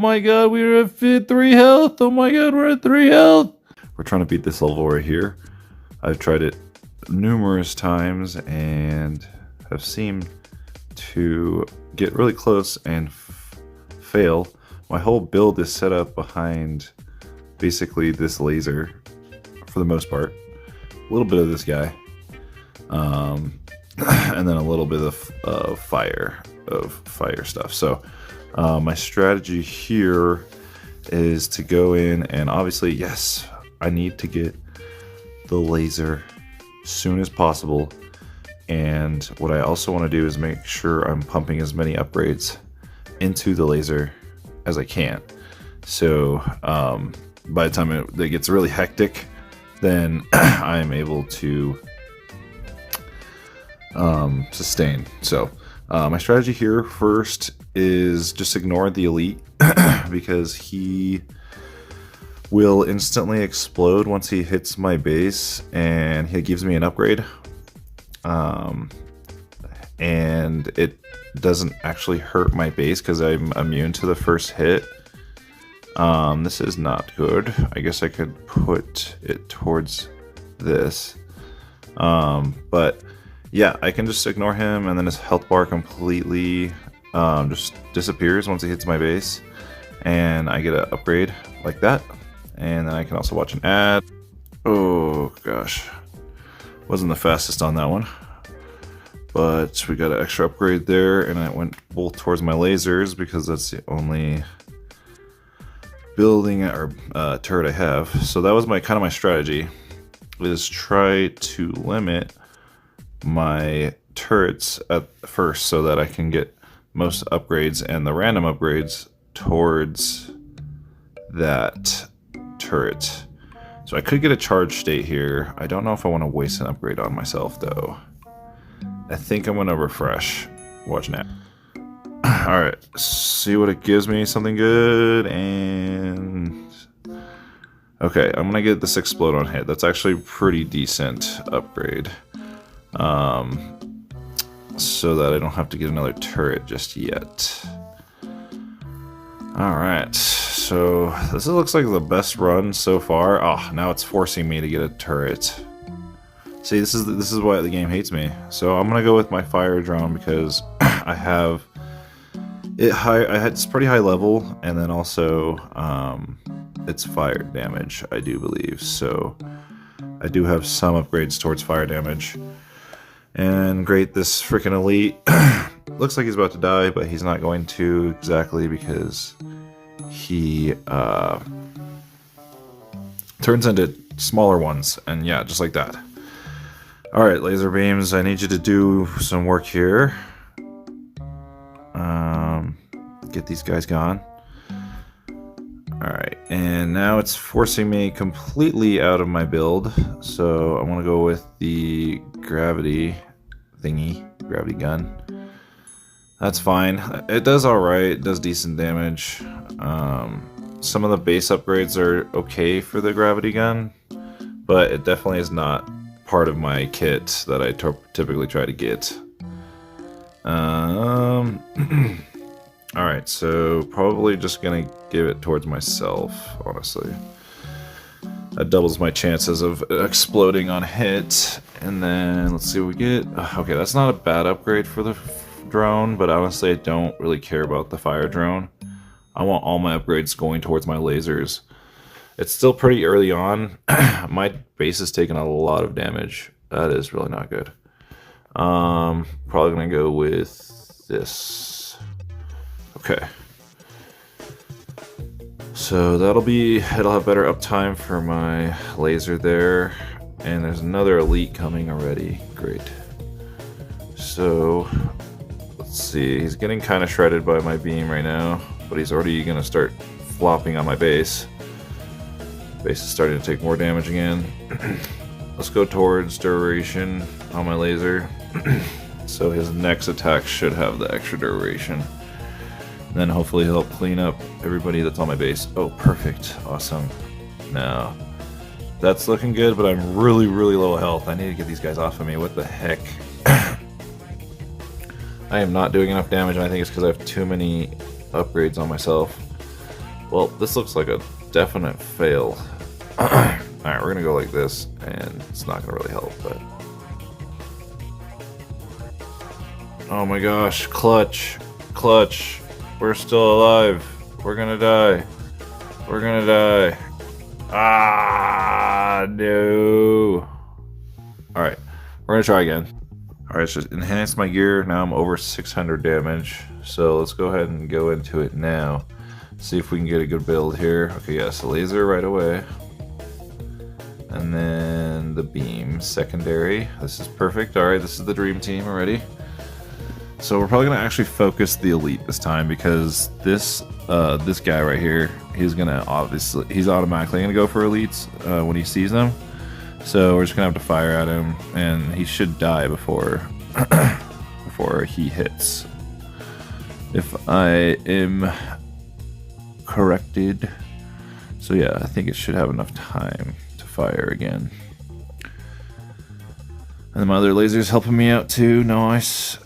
my god, we're at 3 health. Oh my god, we're at 3 health. We're trying to beat this level right here. I've tried it numerous times and have seemed to get really close and fail. My whole build is set up behind basically this laser for the most part. A little bit of this guy. And then a little bit of fire stuff. So my strategy here is to go in and obviously, yes, I need to get the laser as soon as possible. And what I also want to do is make sure I'm pumping as many upgrades into the laser as I can. So by the time it gets really hectic, then I'm able to sustain. So my strategy here first is just ignore the elite because he will instantly explode once he hits my base and he gives me an upgrade. And it doesn't actually hurt my base because I'm immune to the first hit. This is not good. I guess I could put it towards this. But yeah, I can just ignore him and then his health bar completely just disappears once he hits my base. And I get an upgrade like that. And then I can also watch an ad. Oh gosh. Wasn't the fastest on that one. But we got an extra upgrade there, and I went both towards my lasers because that's the only building or turret I have. So that was my kind of my strategy, is try to limit my turrets at first so that I can get most upgrades and the random upgrades towards that turret. So I could get a charge state here. I don't know if I want to waste an upgrade on myself though. I think I'm gonna refresh. Watch now. Alright, see what it gives me. Something good. And okay, I'm gonna get this explode on hit. That's actually a pretty decent upgrade. So that I don't have to get another turret just yet. Alright, so this looks like the best run so far. Oh, now it's forcing me to get a turret. See, this is why the game hates me. So I'm gonna go with my fire drone because I have it high. It's pretty high level, and then also it's fire damage, I do believe. So I do have some upgrades towards fire damage. And great, this freaking elite looks like he's about to die, but he's not going to exactly because he turns into smaller ones, and yeah, just like that. Alright, laser beams, I need you to do some work here. Get these guys gone. Alright, and now it's forcing me completely out of my build. So I want to go with the gravity thingy, gravity gun. That's fine. It does alright, it does decent damage. Some of the base upgrades are okay for the gravity gun, but it definitely is not part of my kit that I typically try to get. Alright, so probably just gonna give it towards myself, honestly. That doubles my chances of exploding on hit. And then let's see what we get. Okay, that's not a bad upgrade for the drone, but honestly I don't really care about the fire drone. I want all my upgrades going towards my lasers. It's still pretty early on. My base is taking a lot of damage. That is really not good. Probably gonna go with this. Okay. So it'll have better uptime for my laser there. And there's another elite coming already. Great. So let's see. He's getting kind of shredded by my beam right now, but he's already gonna start flopping on my base. Base is starting to take more damage again. Let's go towards duration on my laser. So his next attack should have the extra duration. And then hopefully he'll clean up everybody that's on my base. Oh, perfect. Awesome. Now, that's looking good, but I'm really, really low health. I need to get these guys off of me. What the heck? I am not doing enough damage, and I think it's because I have too many upgrades on myself. Well, this looks like a definite fail. Alright, we're gonna go like this, and it's not gonna really help, but... Oh my gosh, clutch. Clutch. We're still alive. We're gonna die. We're gonna die. Ah, no. Alright, we're gonna try again. Alright, so enhance my gear. Now I'm over 600 damage. So let's go ahead and go into it now. See if we can get a good build here. Okay, yes, laser right away. And then the beam, secondary. This is perfect. Alright, this is the dream team already. So we're probably gonna actually focus the elite this time because this guy right here, he's automatically gonna go for elites when he sees them. So we're just gonna have to fire at him, and he should die before before he hits. If I am corrected. So yeah, I think it should have enough time to fire again. And then my other laser's helping me out too. Nice.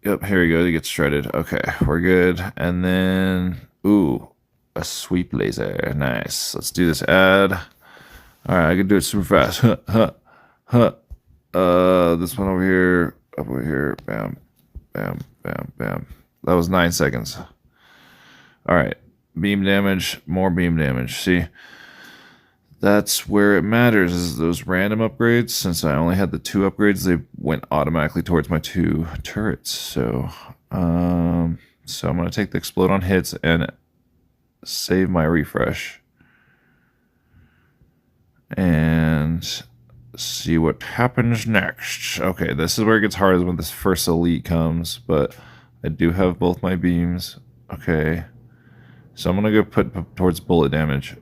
Yep, here we go. He gets shredded. Okay, we're good. And then, ooh, a sweep laser. Nice. Let's do this ad. All right, I can do it super fast. This one over here, up over here. Bam, bam, bam, bam. That was 9 seconds. All right, beam damage, more beam damage. See, that's where it matters, is those random upgrades. Since I only had the 2 upgrades, they went automatically towards my 2 turrets. So I'm going to take the explode on hits and save my refresh. And see what happens next. Okay, this is where it gets hard, is when this first elite comes. But I do have both my beams. Okay. So I'm going to go put towards bullet damage.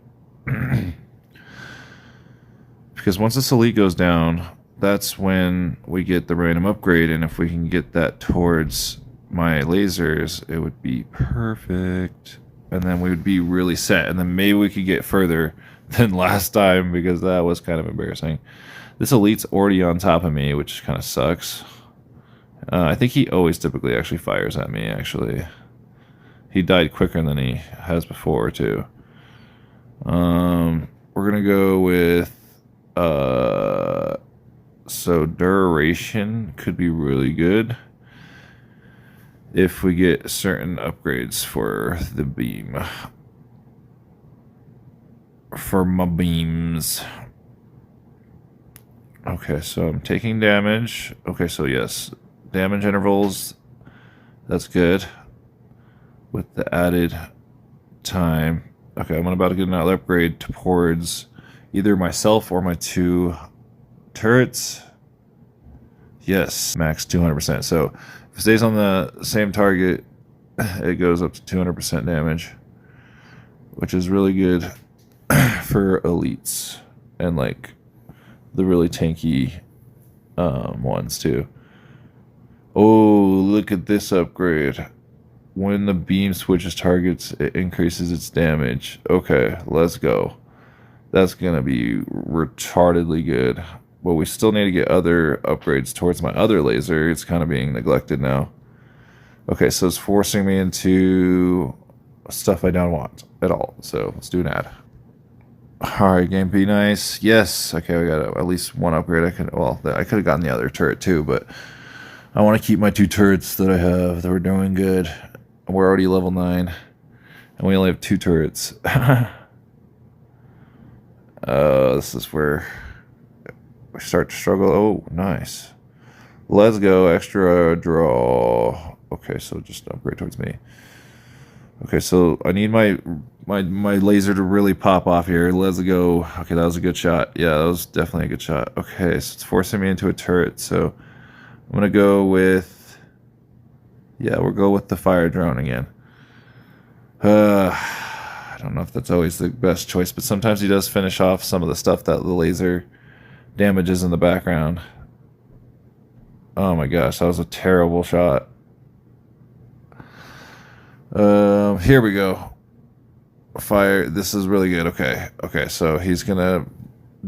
Because once this elite goes down, that's when we get the random upgrade, and if we can get that towards my lasers, it would be perfect. And then we would be really set, and then maybe we could get further than last time, because that was kind of embarrassing. This elite's already on top of me, which kind of sucks. I think he always typically actually fires at me, actually. He died quicker than he has before, too. We're going to go with... so duration could be really good if we get certain upgrades for the beam. For my beams. Okay, so I'm taking damage. Okay, so yes, damage intervals, that's good. With the added time. Okay, I'm about to get another upgrade towards either myself or my 2 turrets. Yes, max 200%. So if it stays on the same target, it goes up to 200% damage, which is really good for elites and like the really tanky ones too. Oh, look at this upgrade. When the beam switches targets, it increases its damage. Okay, let's go. That's gonna be retardedly good. But we still need to get other upgrades towards my other laser. It's kind of being neglected now. Okay, so it's forcing me into stuff I don't want at all. So let's do an ad. Alright, game be nice. Yes. Okay, we got at least one upgrade. I could have gotten the other turret too, but I want to keep my 2 turrets that I have that were doing good. We're already level 9, and we only have 2 turrets. This is where we start to struggle. Oh, nice. Let's go. Extra draw. Okay, so just upgrade towards me. Okay, so I need my laser to really pop off here. Let's go. Okay, that was a good shot. Yeah, that was definitely a good shot. Okay, so it's forcing me into a turret. So I'm gonna go with... Yeah, we'll go with the fire drone again. I don't know if that's always the best choice, but sometimes he does finish off some of the stuff that the laser damages in the background. Oh my gosh, that was a terrible shot. Here we go. Fire. This is really good. Okay. Okay, so he's gonna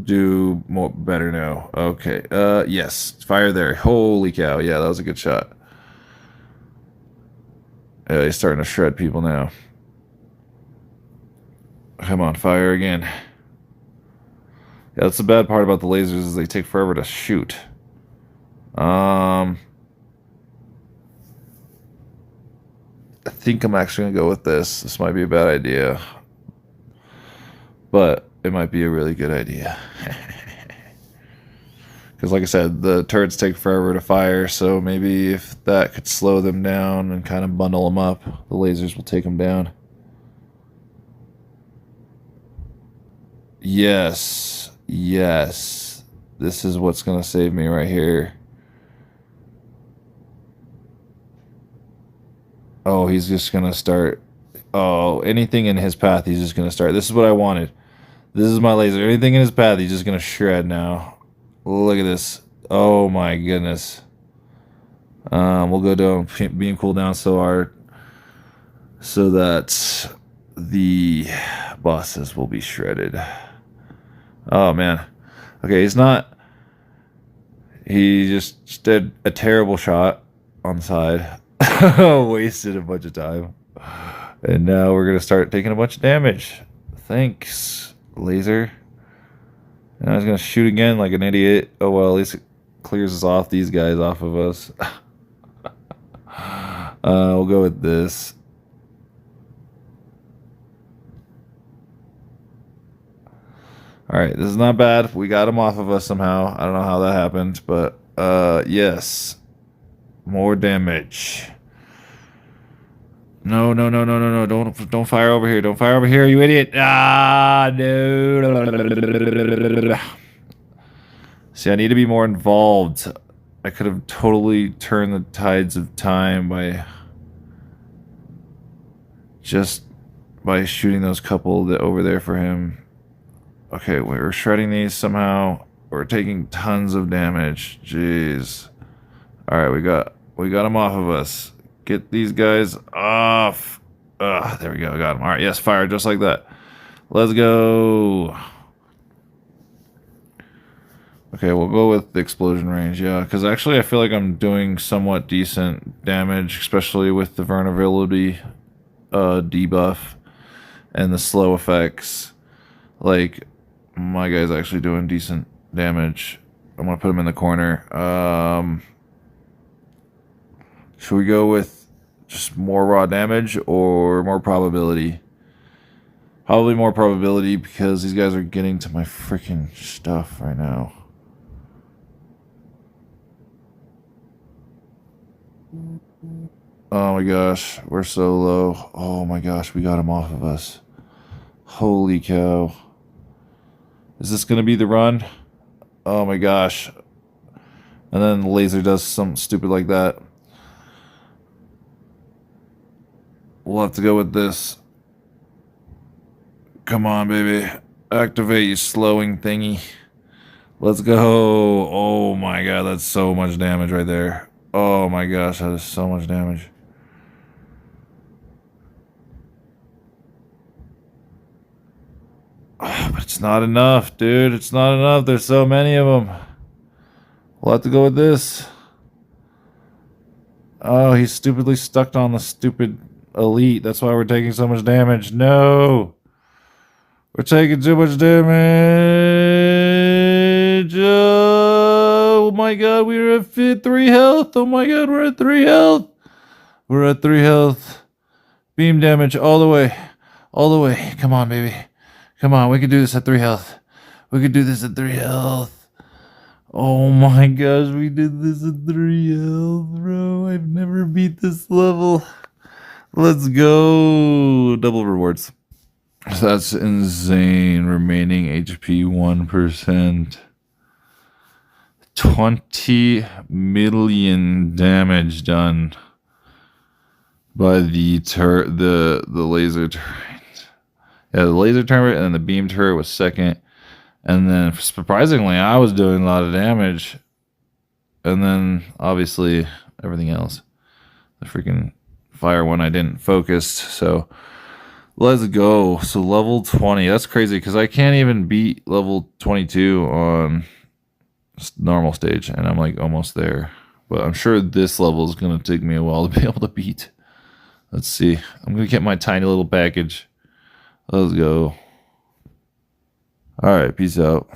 do better now. Okay. Yes. Fire there. Holy cow. Yeah, that was a good shot. Yeah, he's starting to shred people now. Come on, fire again. Yeah, that's the bad part about the lasers is they take forever to shoot. I think I'm actually gonna go with this. This might be a bad idea, but it might be a really good idea. Because like I said, the turrets take forever to fire, so maybe if that could slow them down and kind of bundle them up, the lasers will take them down. Yes. Yes. This is what's going to save me right here. Oh, he's just going to start. Oh, anything in his path, he's just going to start. This is what I wanted. This is my laser. Anything in his path, he's just going to shred now. Look at this. Oh, my goodness. We'll go down beam cooldown so that the bosses will be shredded. Oh, man. Okay, he's not. He just did a terrible shot on the side. Wasted a bunch of time. And now we're going to start taking a bunch of damage. Thanks, laser. And I was going to shoot again like an idiot. Oh, well, at least it clears us off these guys off of us. We'll go with this. Alright, this is not bad. We got him off of us somehow. I don't know how that happened, but yes. More damage. No, no, no, no, no, no. Don't fire over here. Don't fire over here, you idiot. Ah, no. See, I need to be more involved. I could have totally turned the tides of time by just by shooting those couple that over there for him. Okay, we're shredding these somehow. We're taking tons of damage. Jeez. All right, we got them off of us. Get these guys off. There we go. I got them. All right, yes, fire just like that. Let's go. Okay, we'll go with the explosion range, yeah, because actually I feel like I'm doing somewhat decent damage, especially with the vulnerability debuff and the slow effects. Like, my guy's actually doing decent damage. I'm going to put him in the corner. Should we go with just more raw damage or more probability? Probably more probability because these guys are getting to my freaking stuff right now. Oh my gosh, we're so low. Oh my gosh, we got him off of us. Holy cow. Is this going to be the run? Oh my gosh. And then the laser does something stupid like that. We'll have to go with this. Come on, baby. Activate, you slowing thingy. Let's go. Oh my god, that's so much damage right there. Oh my gosh, that is so much damage. Oh, but it's not enough, dude. It's not enough. There's so many of them. We'll have to go with this. Oh, he's stupidly stuck on the stupid elite. That's why we're taking so much damage. No. We're taking too much damage. Oh my god, we're at 3 health. Oh my god, we're at 3 health. We're at 3 health. Beam damage all the way. All the way. Come on, baby. Come on, we can do this at 3 health. We can do this at 3 health. Oh my gosh, we did this at 3 health, bro. I've never beat this level. Let's go. Double rewards. That's insane. Remaining HP 1%. 20 million damage done by the laser turret. Yeah, the laser turret and then the beam turret was second. And then surprisingly, I was doing a lot of damage. And then obviously everything else. The freaking fire one I didn't focus. So let's go. So level 20. That's crazy because I can't even beat level 22 on normal stage. And I'm like almost there. But I'm sure this level is going to take me a while to be able to beat. Let's see. I'm going to get my tiny little package. Let's go. All right, peace out.